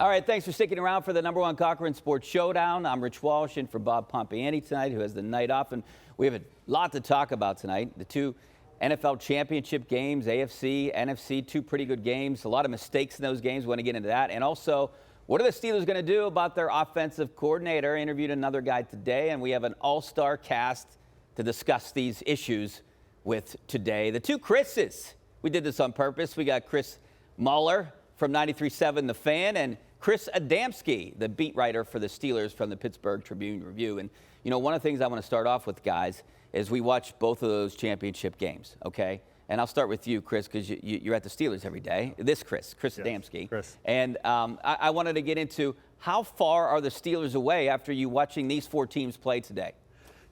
All right, thanks for sticking around for the #1 Cochran Sports Showdown. I'm Rich Walsh in for Bob Pompiani tonight, who has the night off, and we have a lot to talk about tonight. The two NFL championship games, AFC, NFC, two pretty good games. A lot of mistakes in those games. We want to get into that. And also, what are the Steelers going to do about their offensive coordinator? I interviewed another guy today, and we have an all-star cast to discuss these issues with today. The two Chris's. We did this on purpose. We got Chris Mueller from 93.7 The Fan and Chris Adamski, the beat writer for the Steelers from the Pittsburgh Tribune-Review. And, you know, one of the things I want to start off with, guys, is we watch both of those championship games, okay? And I'll start with you, Chris, because you're at the Steelers every day. This Chris yes, Adamski. Chris. And I wanted to get into how far are the Steelers away after you watching these four teams play today?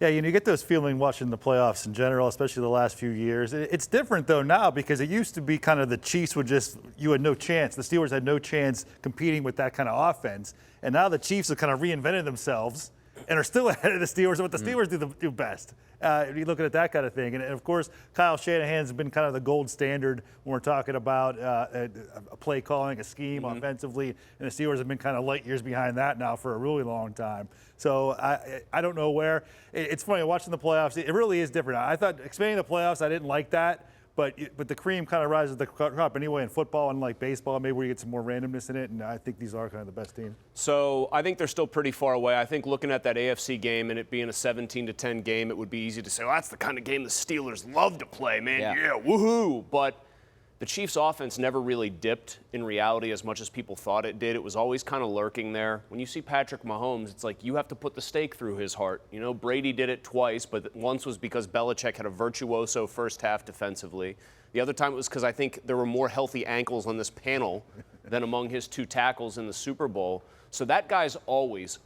Yeah, you get this feeling watching the playoffs in general, especially the last few years. It's different, though, now because it used to be kind of the Chiefs you had no chance. The Steelers had no chance competing with that kind of offense. And now the Chiefs have kind of reinvented themselves and are still ahead of the Steelers, what the Steelers do best. You're looking at that kind of thing. And, of course, Kyle Shanahan's been kind of the gold standard when we're talking about a play calling, a scheme offensively. And the Steelers have been kind of light years behind that now for a really long time. So I don't know where. It's funny, watching the playoffs, it really is different. I thought expanding the playoffs, I didn't like that. But the cream kind of rises to the crop anyway in football, unlike baseball, maybe where you get some more randomness in it, and I think these are kind of the best teams. So I think they're still pretty far away. I think looking at that AFC game and it being a 17-10 game, it would be easy to say, well, that's the kind of game the Steelers love to play, man. Yeah, woohoo. But the Chiefs' offense never really dipped in reality as much as people thought it did. It was always kind of lurking there. When you see Patrick Mahomes, it's like you have to put the stake through his heart. You know, Brady did it twice, but once was because Belichick had a virtuoso first half defensively. The other time it was because I think there were more healthy ankles on this panel than among his two tackles in the Super Bowl. So that guy's always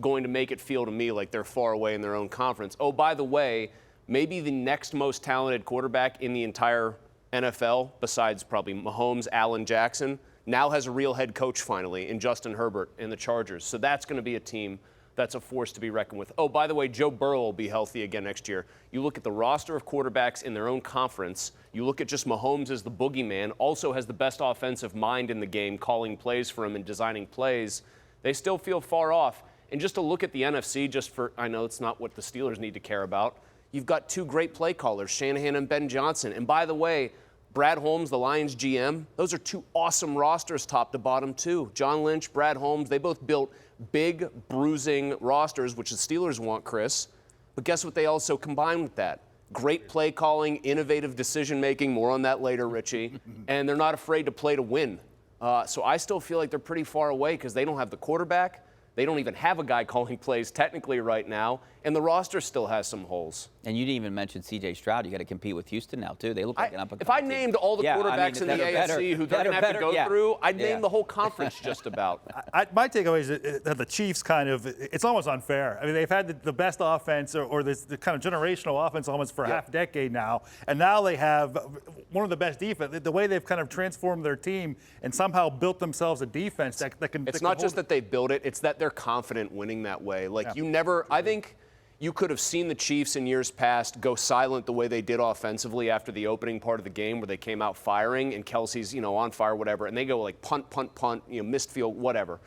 going to make it feel to me like they're far away in their own conference. Oh, by the way, maybe the next most talented quarterback in the entire NFL, besides probably Mahomes, Allen, Jackson, now has a real head coach finally in Justin Herbert and the Chargers. So that's going to be a team that's a force to be reckoned with. Oh, by the way, Joe Burrow will be healthy again next year. You look at the roster of quarterbacks in their own conference. You look at just Mahomes as the boogeyman, also has the best offensive mind in the game, calling plays for him and designing plays. They still feel far off. And just to look at the NFC, I know it's not what the Steelers need to care about. You've got two great play callers, Shanahan and Ben Johnson. And by the way, Brad Holmes, the Lions GM, those are two awesome rosters top to bottom too. John Lynch, Brad Holmes, they both built big, bruising rosters, which the Steelers want, Chris. But guess what they also combine with that? Great play calling, innovative decision making, more on that later, Richie. And they're not afraid to play to win. So I still feel like they're pretty far away because they don't have the quarterback. They don't even have a guy calling plays technically right now, and the roster still has some holes. And you didn't even mention C.J. Stroud. You got to compete with Houston now, too. They look like an up-and-coming If I named all the quarterbacks in the AFC who they're going to have to go through, I'd name the whole conference just about. My takeaway is that the Chiefs it's almost unfair. I mean, they've had the best offense or the kind of generational offense almost for half a decade now, and now they have one of the best defense. The way they've kind of transformed their team and somehow built themselves a defense that can. It's not just that they built it; it's that they're confident winning that way. I think you could have seen the Chiefs in years past go silent the way they did offensively after the opening part of the game where they came out firing and Kelsey's, on fire, whatever, and they go like punt, missed field, whatever.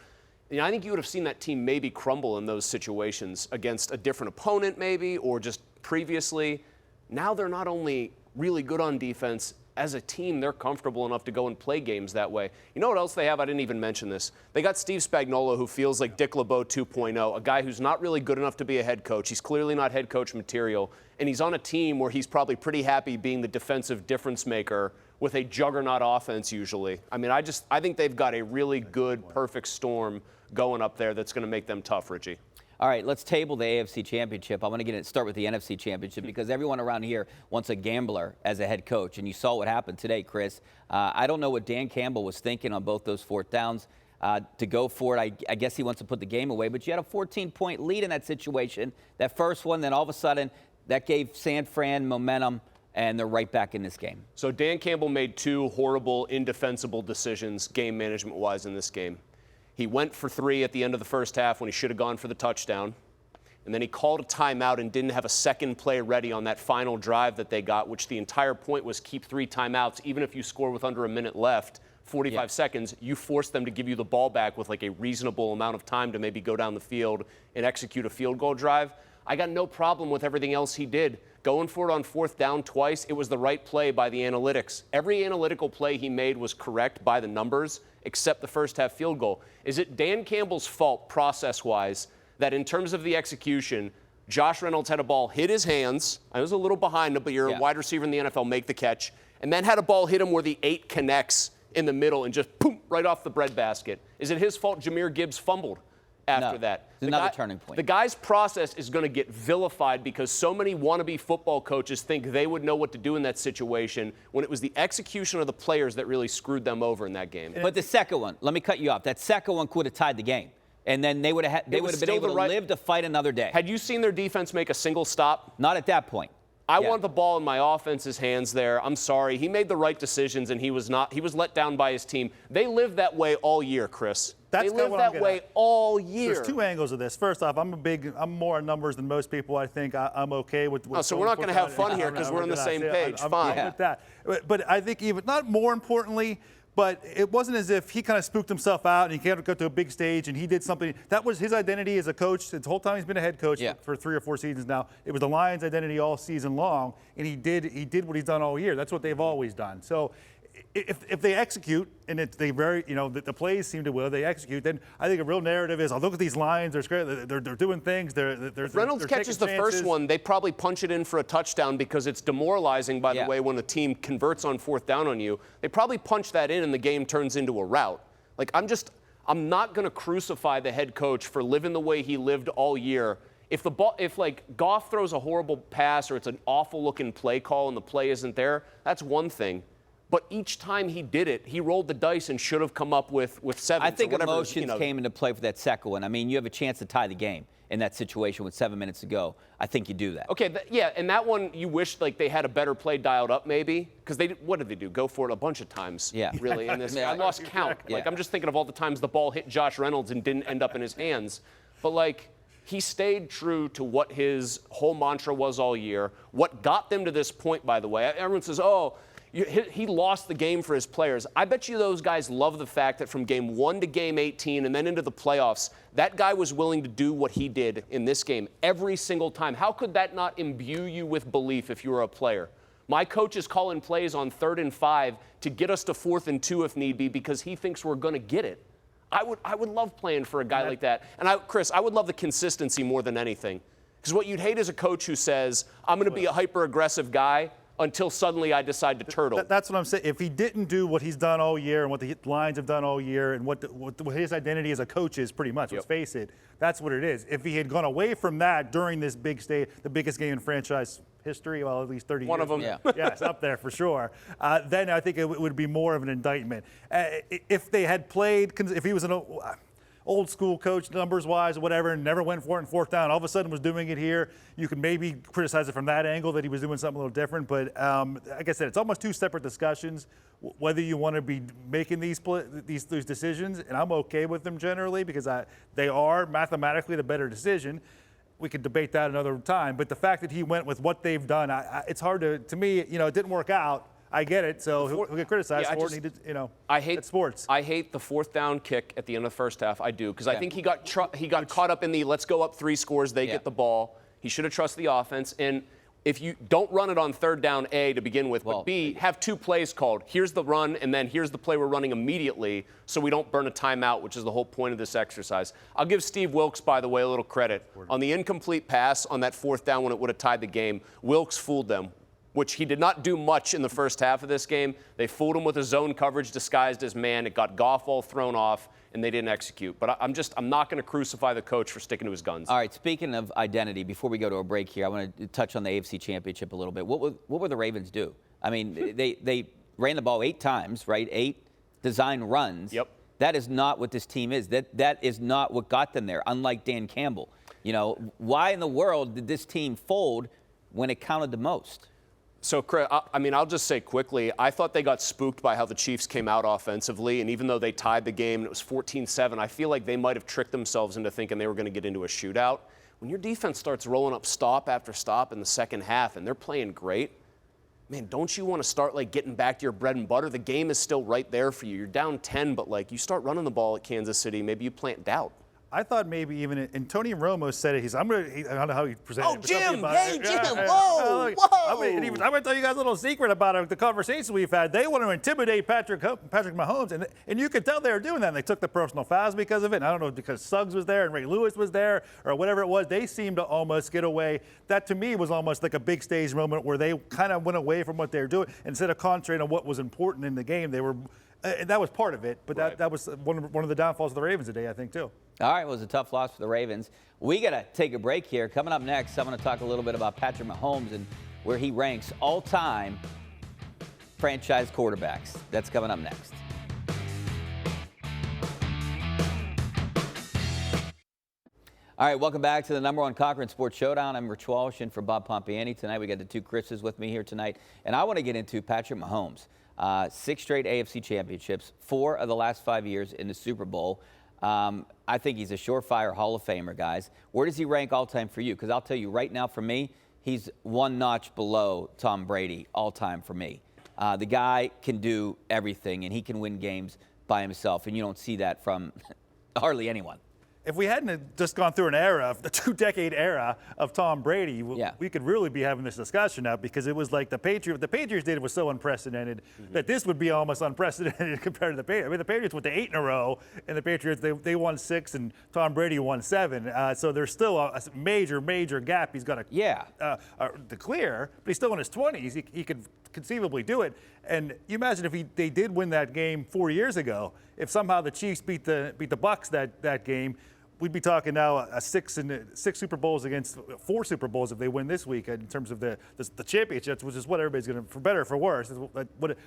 I think you would have seen that team maybe crumble in those situations against a different opponent maybe or just previously. Now they're not only really good on defense, as a team, they're comfortable enough to go and play games that way. You know what else they have? I didn't even mention this. They got Steve Spagnuolo, who feels like Dick LeBeau 2.0, a guy who's not really good enough to be a head coach. He's clearly not head coach material, and he's on a team where he's probably pretty happy being the defensive difference maker with a juggernaut offense usually. I mean, I think they've got a really good, perfect storm going up there that's going to make them tough, Richie. All right, let's table the AFC Championship. I want to start with the NFC Championship because everyone around here wants a gambler as a head coach, and you saw what happened today, Chris. I don't know what Dan Campbell was thinking on both those fourth downs to go for it. I guess he wants to put the game away, but you had a 14-point lead in that situation. That first one, then all of a sudden, that gave San Fran momentum, and they're right back in this game. So Dan Campbell made two horrible, indefensible decisions game management-wise in this game. He went for 3 at the end of the first half when he should have gone for the touchdown. and then he called a timeout and didn't have a second play ready on that final drive that they got, which the entire point was keep 3 timeouts. Even if you score with under a minute left, 45 seconds, you force them to give you the ball back with like a reasonable amount of time to maybe go down the field and execute a field goal drive. I got no problem with everything else he did. Going for it on 4th down twice, it was the right play by the analytics. Every analytical play he made was correct by the numbers, except the first half field goal. Is it Dan Campbell's fault, process-wise, that in terms of the execution, Josh Reynolds had a ball hit his hands? I was a little behind him, but you're a wide receiver in the NFL, make the catch. And then had a ball hit him where the 8 connects in the middle and just boom, right off the breadbasket. Is it his fault Jahmyr Gibbs fumbled after that? It's another turning point. The guy's process is going to get vilified because so many wannabe football coaches think they would know what to do in that situation when it was the execution of the players that really screwed them over in that game. But the second one, let me cut you off. That second one could have tied the game. And then they would have been able to live to fight another day. Had you seen their defense make a single stop? Not at that point. I want the ball in my offense's hands there. I'm sorry. He made the right decisions, and he was let down by his team. They lived that way all year, Chris. They lived that way all year. There's 2 angles of this. First off, I'm more on numbers than most people. I think I'm okay with so we're not going to have fun here because we're on the same page. Fine. With that. But I think even, not more importantly, but it wasn't as if he kind of spooked himself out and he can't go to a big stage and he did something. That was his identity as a coach. The whole time he's been a head coach for 3 or 4 seasons now. It was the Lions' identity all season long, and he did what he's done all year. That's what they've always done. So if they execute, and the plays seem to will, they execute, then I think a real narrative is, look at these Lions, they're doing things, If Reynolds catches the first one, they probably punch it in for a touchdown because it's demoralizing, by the way, when a team converts on 4th down on you. They probably punch that in and the game turns into a rout. Like, I'm not going to crucify the head coach for living the way he lived all year. If Goff throws a horrible pass or it's an awful looking play call and the play isn't there, that's one thing. But each time he did it, he rolled the dice and should have come up with 7. I think emotions came into play for that second one. I mean, you have a chance to tie the game in that situation with 7 minutes to go. I think you do that. Okay, and that one you wish they had a better play dialed up maybe, because what did they do? Go for it a bunch of times. Yeah. Really, in this. I lost count. I'm just thinking of all the times the ball hit Josh Reynolds and didn't end up in his hands. But he stayed true to what his whole mantra was all year. What got them to this point, by the way. Everyone says, he lost the game for his players. I bet you those guys love the fact that from game 1 to game 18 and then into the playoffs, that guy was willing to do what he did in this game every single time. How could that not imbue you with belief if you were a player? My coach is calling plays on 3rd and 5 to get us to 4th and 2 if need be because he thinks we're going to get it. I would love playing for a guy like that. And Chris, I would love the consistency more than anything. Because what you'd hate is a coach who says, I'm going to be a hyper-aggressive guy until suddenly I decide to turtle. That's what I'm saying. If he didn't do what he's done all year and what the Lions have done all year and what his identity as a coach is pretty much, let's face it, that's what it is. If he had gone away from that during this big stage, the biggest game in franchise history, well, at least 30 years. One of them. Yeah. Yeah, it's up there for sure. Then I think it would be more of an indictment. If they had played, if he was an old school coach numbers-wise or whatever and never went for it in 4th down, all of a sudden was doing it here, you could maybe criticize it from that angle that he was doing something a little different. But like I said, it's almost 2 separate discussions, whether you want to be making these decisions, and I'm okay with them generally because they are mathematically the better decision. We could debate that another time. But the fact that he went with what they've done, it's hard to me, it didn't work out. I get it, so he'll get criticized for it. I hate it's sports. I hate the 4th down kick at the end of the first half. I do, because I think he got caught up in the let's go up 3 scores, they get the ball. He should have trusted the offense. And if you don't run it on 3rd down, A, to begin with, but B, have 2 plays called. Here's the run, and then here's the play we're running immediately so we don't burn a timeout, which is the whole point of this exercise. I'll give Steve Wilks, by the way, a little credit. On the incomplete pass on that 4th down when it would have tied the game, Wilks fooled them, which he did not do much in the first half of this game. They fooled him with a zone coverage disguised as man. It got Goff all thrown off, and they didn't execute. But I'm not going to crucify the coach for sticking to his guns. All right, speaking of identity, before we go to a break here, I want to touch on the AFC Championship a little bit. What would the Ravens do? I mean, they ran the ball 8 times, right? 8 design runs. Yep. That is not what this team is. That is not what got them there, unlike Dan Campbell. Why in the world did this team fold when it counted the most? So, Chris, I'll just say quickly, I thought they got spooked by how the Chiefs came out offensively, and even though they tied the game and it was 14-7, I feel like they might have tricked themselves into thinking they were going to get into a shootout. when your defense starts rolling up stop after stop in the second half and they're playing great, man, don't you want to start like getting back to your bread and butter? The game is still right there for you. You're down 10, but like you start running the ball at Kansas City, maybe you plant doubt. I thought maybe even, and Tony Romo said it. I don't know how he presented it. Oh, Jim! Hey, Jim! Whoa! Whoa! I'm going to tell you guys a little secret about the conversations we've had. They want to intimidate Patrick Mahomes, and you could tell they were doing that. And they took the personal fouls because of it. And I don't know, because Suggs was there and Ray Lewis was there or whatever it was. They seemed to almost get away. That to me was almost like a big stage moment where they kind of went away from what they were doing. Instead of concentrating on what was important in the game, they were. That was part of it, but that was one of the downfalls of the Ravens today, I think, too. All right, it was a tough loss for the Ravens. We got to take a break here. Coming up next, I'm going to talk a little bit about Patrick Mahomes and where he ranks all-time franchise quarterbacks. That's coming up next. All right, welcome back to the #1 Cochran Sports Showdown. I'm Rich Walsh in for Bob Pompiani tonight. We got the two Chris's with me here tonight, and I want to get into Patrick Mahomes. 6 straight AFC championships, 4 of the last 5 years in the Super Bowl. I think he's a surefire Hall of Famer, guys. Where does he rank all-time for you? Because I'll tell you right now, for me, he's one notch below Tom Brady all-time for me. The guy can do everything, and he can win games by himself, and you don't see that from hardly anyone. If we hadn't just gone through an era, the 2-decade era of Tom Brady, we could really be having this discussion now, because it was like the Patriots did was so unprecedented that this would be almost unprecedented compared to the Patriots. I mean, the Patriots went to 8 in a row, and the Patriots, they won 6, and Tom Brady won 7. So there's still a major gap he's got to clear, but he's still in his 20s. He could conceivably do it. And you imagine if they did win that game 4 years ago, if somehow the Chiefs beat the Bucs that game, we'd be talking now a 6 Super Bowls against 4 Super Bowls if they win this week in terms of the championships, which is what everybody's going to, for better or for worse.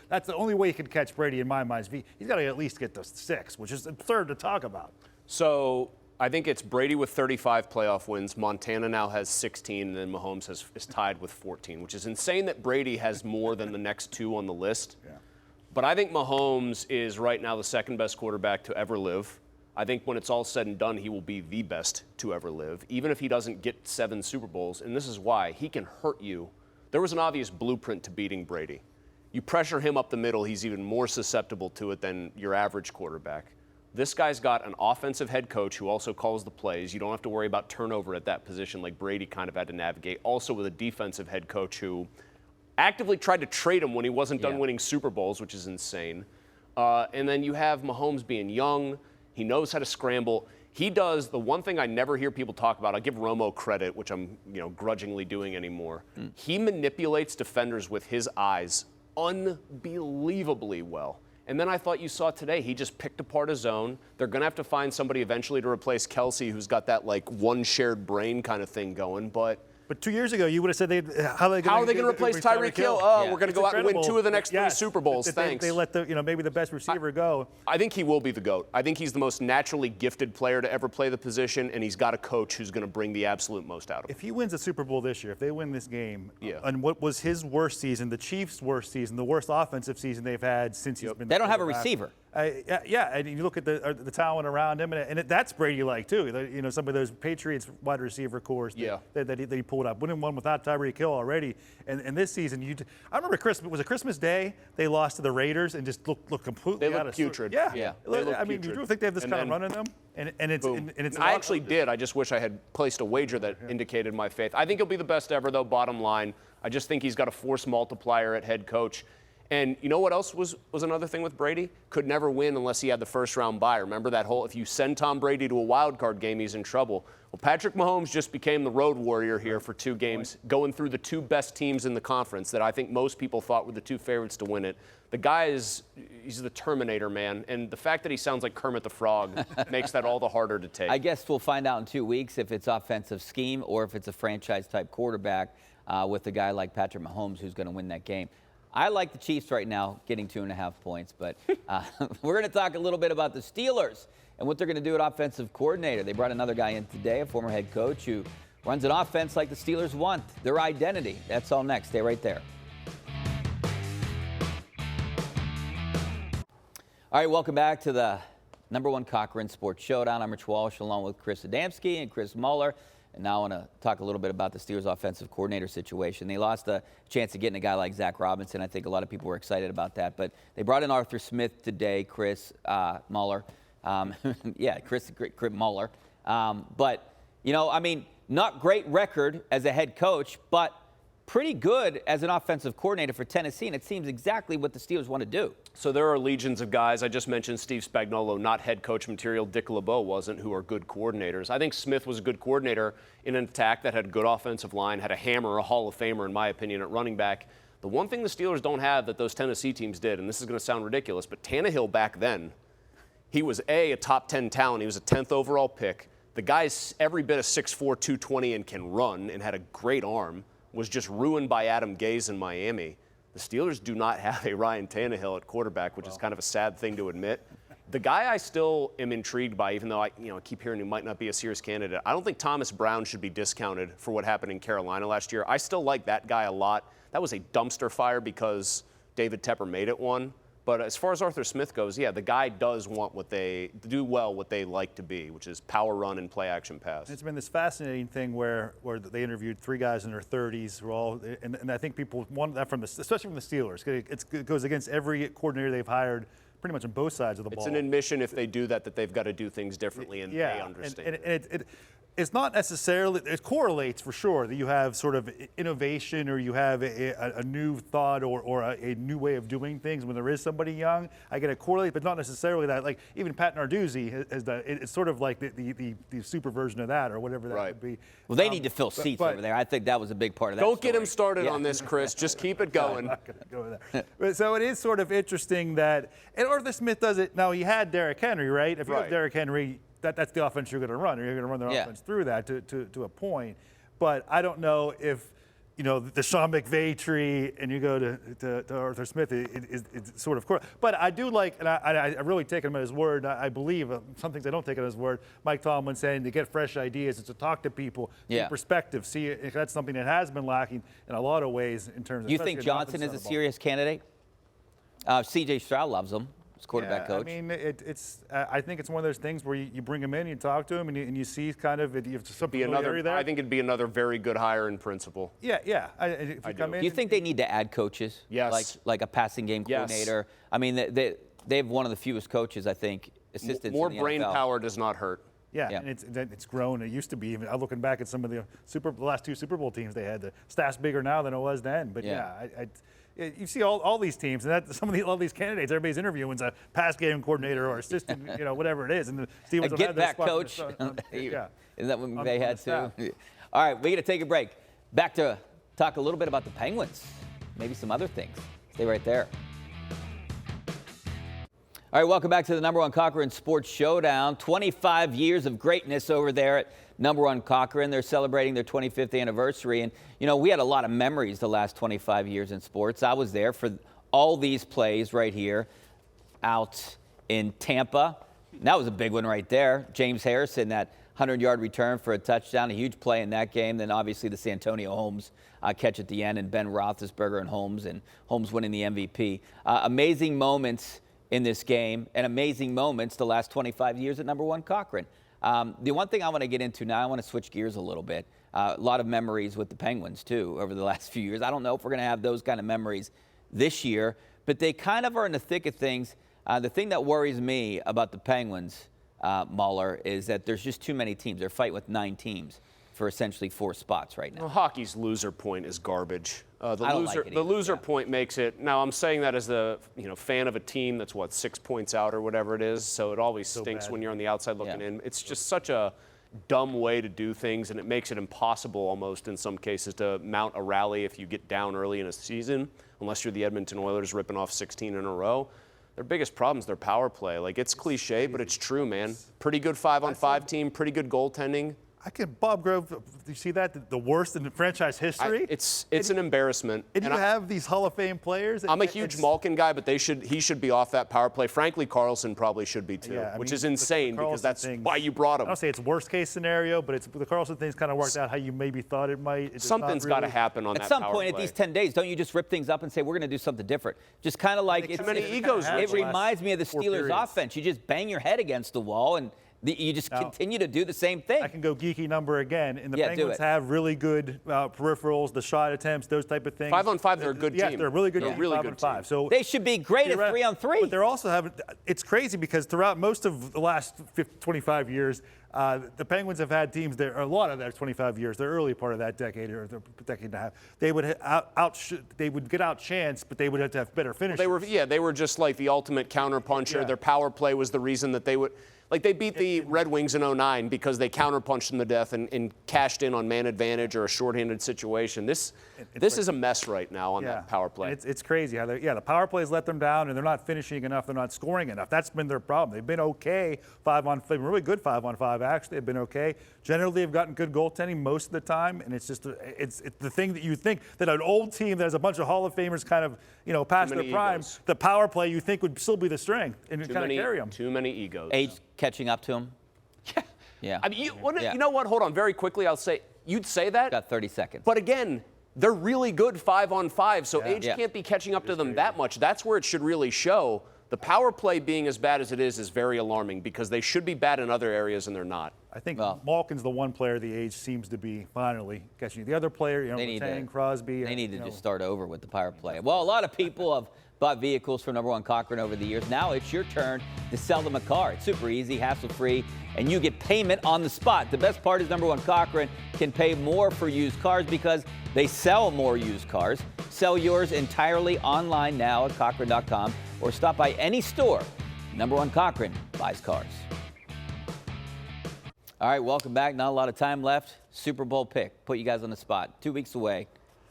That's the only way he can catch Brady in my mind. He's got to at least get to 6, which is absurd to talk about. So I think it's Brady with 35 playoff wins. Montana now has 16, and then Mahomes is tied with 14, which is insane that Brady has more than the next 2 on the list. Yeah. But I think Mahomes is right now the second best quarterback to ever live. I think when it's all said and done, he will be the best to ever live, even if he doesn't get 7 Super Bowls. And this is why. He can hurt you. There was an obvious blueprint to beating Brady. You pressure him up the middle, he's even more susceptible to it than your average quarterback. This guy's got an offensive head coach who also calls the plays. You don't have to worry about turnover at that position like Brady kind of had to navigate. Also with a defensive head coach who actively tried to trade him when he wasn't done winning Super Bowls, which is insane. And then you have Mahomes being young. He knows how to scramble. He does the one thing I never hear people talk about. I give Romo credit, which I'm grudgingly doing anymore. He manipulates defenders with his eyes unbelievably well. And then I thought you saw today, he just picked apart a zone. They're going to have to find somebody eventually to replace Kelsey, who's got that like one shared brain kind of thing going. But 2 years ago, you would have said how are they going to replace Tyreek Hill? Oh, we're going to go out and win 2 of the next 3 Super Bowls. Thanks. They let maybe the best receiver go. I think he will be the GOAT. I think he's the most naturally gifted player to ever play the position, and he's got a coach who's going to bring the absolute most out of him. If he wins a Super Bowl this year, if they win this game, and what was his worst season, the Chiefs' worst season, the worst offensive season they've had since he's been. They don't have a receiver. And you look at the talent around him, and that's Brady-like too. Some of those Patriots wide receiver cores that he pulled up. Winning one without Tyreek Hill already, and this season, I remember Christmas Day they lost to the Raiders and just looked completely out of putrid. Yeah. I mean, do you really think they have this kind of run in them? And it's. I actually did. I just wish I had placed a wager that indicated my faith. I think he'll be the best ever, though. Bottom line, I just think he's got a force multiplier at head coach. And you know what else was another thing with Brady? Could never win unless he had the first-round bye. Remember that whole, if you send Tom Brady to a wild card game, he's in trouble. Well, Patrick Mahomes just became the road warrior here for 2 games, going through the 2 best teams in the conference that I think most people thought were the 2 favorites to win it. The guy he's the Terminator, man. And the fact that he sounds like Kermit the Frog makes that all the harder to take. I guess we'll find out in 2 weeks if it's offensive scheme or if it's a franchise-type quarterback with a guy like Patrick Mahomes who's going to win that game. I like the Chiefs right now getting 2.5 points, but we're going to talk a little bit about the Steelers and what they're going to do at offensive coordinator. They brought another guy in today, a former head coach who runs an offense like the Steelers want, their identity. That's all next. Stay right there. All right, welcome back to the #1 Cochran Sports Showdown. I'm Rich Walsh along with Chris Adamski and Chris Mueller. And now I want to talk a little bit about the Steelers' offensive coordinator situation. They lost a chance of getting a guy like Zach Robinson. I think a lot of people were excited about that. But they brought in Arthur Smith today, Chris Mueller. Chris Mueller. But, not great record as a head coach, but pretty good as an offensive coordinator for Tennessee, and it seems exactly what the Steelers want to do. So there are legions of guys. I just mentioned Steve Spagnuolo, not head coach material. Dick LeBeau wasn't, who are good coordinators. I think Smith was a good coordinator in an attack that had a good offensive line, had a hammer, a Hall of Famer, in my opinion, at running back. The one thing the Steelers don't have that those Tennessee teams did, and this is going to sound ridiculous, but Tannehill back then, he was a top 10 talent. He was a 10th overall pick. The guy's every bit of 6'4", 220 and can run and had a great arm. Was just ruined by Adam Gase in Miami. The Steelers do not have a Ryan Tannehill at quarterback, which is kind of a sad thing to admit. The guy I still am intrigued by, even though I keep hearing he might not be a serious candidate, I don't think Thomas Brown should be discounted for what happened in Carolina last year. I still like that guy a lot. That was a dumpster fire because David Tepper made it one. But as far as Arthur Smith goes, the guy does want what they like to be, which is power run and play action pass. It's been this fascinating thing where they interviewed 3 guys in their 30s who are all, and I think people want that especially from the Steelers. It goes against every coordinator they've hired pretty much on both sides of the ball. It's an admission if they do that they've got to do things differently, and they understand. And it's not necessarily, it correlates for sure that you have sort of innovation or you have a new thought or a new way of doing things when there is somebody young. I get it correlate, but not necessarily that. Like even Pat Narduzzi has done, it's sort of like the super version of that or whatever that would be. Well, they need to fill seats over there. I think that was a big part of that. Don't get him started on this, Chris. Just keep it going. I'm not going to go there. But so it is sort of interesting that, and Arthur Smith does it. Now he had Derrick Henry, right? If you have Derrick Henry, that's the offense you're going to run. Or you're going to run their offense through that to a point. But I don't know if, the Sean McVay tree and you go to Arthur Smith is sort of cool. But I do like, and I really take him at his word. I believe some things I don't take at his word. Mike Tomlin saying to get fresh ideas and to talk to people, get perspective. See, if that's something that has been lacking in a lot of ways in terms of. You think Johnson is a serious candidate? C.J. Stroud loves him. Quarterback coach. I mean, I think it's one of those things where you bring him in, you talk to him, and you see kind of you have some familiarity there. I think it'd be another very good hire in principle. Yeah. Do you think they need to add coaches? Yes. Like a passing game coordinator. Yes. I mean, they have one of the fewest coaches, I think, assistants. More in the brain NFL. power does not hurt. Yeah, and it's grown. It used to be even. I'm looking back at some of the last 2 Super Bowl teams they had. The staff's bigger now than it was then. But you see all these teams, and all these candidates, everybody's interviewing a pass game coordinator or assistant, whatever it is. And the Steelers have had that coach. Isn't that what they had too? All right, we're going to take a break. Back to talk a little bit about the Penguins, maybe some other things. Stay right there. All right, welcome back to the #1 Cochran Sports Showdown. 25 years of greatness over there at #1 Cochran. They're celebrating their 25th anniversary. And, we had a lot of memories the last 25 years in sports. I was there for all these plays right here out in Tampa. And that was a big one right there. James Harrison, that 100-yard return for a touchdown, a huge play in that game. Then obviously the Santonio Holmes catch at the end, and Ben Roethlisberger and Holmes winning the MVP. Amazing moments in this game, and amazing moments the last 25 years at #1 Cochran. The one thing I want to get into now, I want to switch gears a little bit. A lot of memories with the Penguins, too, over the last few years. I don't know if we're going to have those kind of memories this year, but they kind of are in the thick of things. The thing that worries me about the Penguins, Mueller, is that there's just too many teams. They're fighting with 9 teams for essentially 4 spots right now. Well, hockey's loser point is garbage. The loser point makes it. Now, I'm saying that as the fan of a team that's 6 points out or whatever it is. So it always stinks when you're on the outside looking in. It's just such a dumb way to do things, and it makes it impossible almost in some cases to mount a rally if you get down early in a season, unless you're the Edmonton Oilers ripping off 16 in a row. Their biggest problem is their power play. It's cliche, but it's true, man. Pretty good 5-on-5 team, pretty good goaltending. Bob Grove, do you see that? The worst in the franchise history? It's an embarrassment. And you have these Hall of Fame players. I'm a huge Malkin guy, but he should be off that power play. Frankly, Carlson probably should be too, which is insane because that's why you brought him. I don't say it's worst case scenario, but the Carlson thing's kind of worked out how you maybe thought it might. Something's got to happen on that At some power point, play. at these 10 days, don't you just rip things up and say, we're going to do something different? Just kind of like too many egos. It reminds me of the Steelers' offense. You just bang your head against the wall, and You just continue to do the same thing. I can go geeky number again, and the Yeah, Penguins have really good peripherals, the shot attempts, those type of things. 5-on-5, they're a good team. Yeah, they're a really good team. Really 5-on-5. team. So they should be great at 3-on-3. But they're also having. It's crazy because throughout most of the last 25 years, the Penguins have had teams there. A lot of that 25 years, the early part of that decade or the decade and a half, they would they would get outchanced, but they would have to have better finishes. They were just like the ultimate counterpuncher. Yeah. Their power play was the reason that they would. Like, they beat the Red Wings in 09 because they counterpunched them to death and cashed in on man advantage or a shorthanded situation. This is a mess right now on that power play. And it's crazy how the power plays let them down, and they're not finishing enough. They're not scoring enough. That's been their problem. They've been okay 5-on-5, really good 5-on-5 actually. They've been okay. Generally, they've gotten good goaltending most of the time, and it's just it's the thing that you think that an old team that has a bunch of Hall of Famers kind of past their prime, the power play you think would still be the strength and kind of carry them. Too many egos. Age catching up to him. Yeah. I mean, you know what? Hold on, very quickly. I'll say you'd say that. Got 30 seconds. But again, they're really good 5-on-5, so age can't be catching up to them that much. That's where it should really show. The power play being as bad as it is very alarming because they should be bad in other areas and they're not. I think Malkin's the one player the age seems to be finally catching. The other player, Letang, Crosby. They need to just start over with the power play. Well, a lot of people have bought vehicles from number one Cochran over the years. Now it's your turn to sell them a car. It's super easy, hassle-free, and you get payment on the spot. The best part is number one Cochran can pay more for used cars because they sell more used cars. Sell yours entirely online now at Cochran.com or stop by any store. Number one Cochran buys cars. All right, welcome back. Not a lot of time left. Super Bowl pick. Put you guys on the spot. 2 weeks away.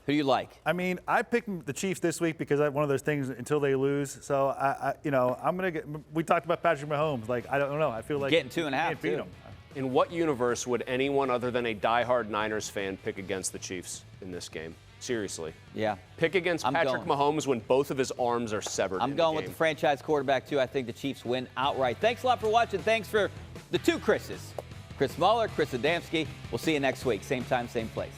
Who do you like? I mean, I picked the Chiefs this week because one of those things until they lose. So I'm gonna get. We talked about Patrick Mahomes. Like I don't know. I feel like getting 2.5. Can't beat him. In what universe would anyone other than a diehard Niners fan pick against the Chiefs in this game? Seriously. Yeah. Pick against Patrick Mahomes when both of his arms are severed. I'm going with the franchise quarterback too. I think the Chiefs win outright. Thanks a lot for watching. Thanks for the two Chris's. Chris Mueller, Chris Adamski. We'll see you next week. Same time, same place.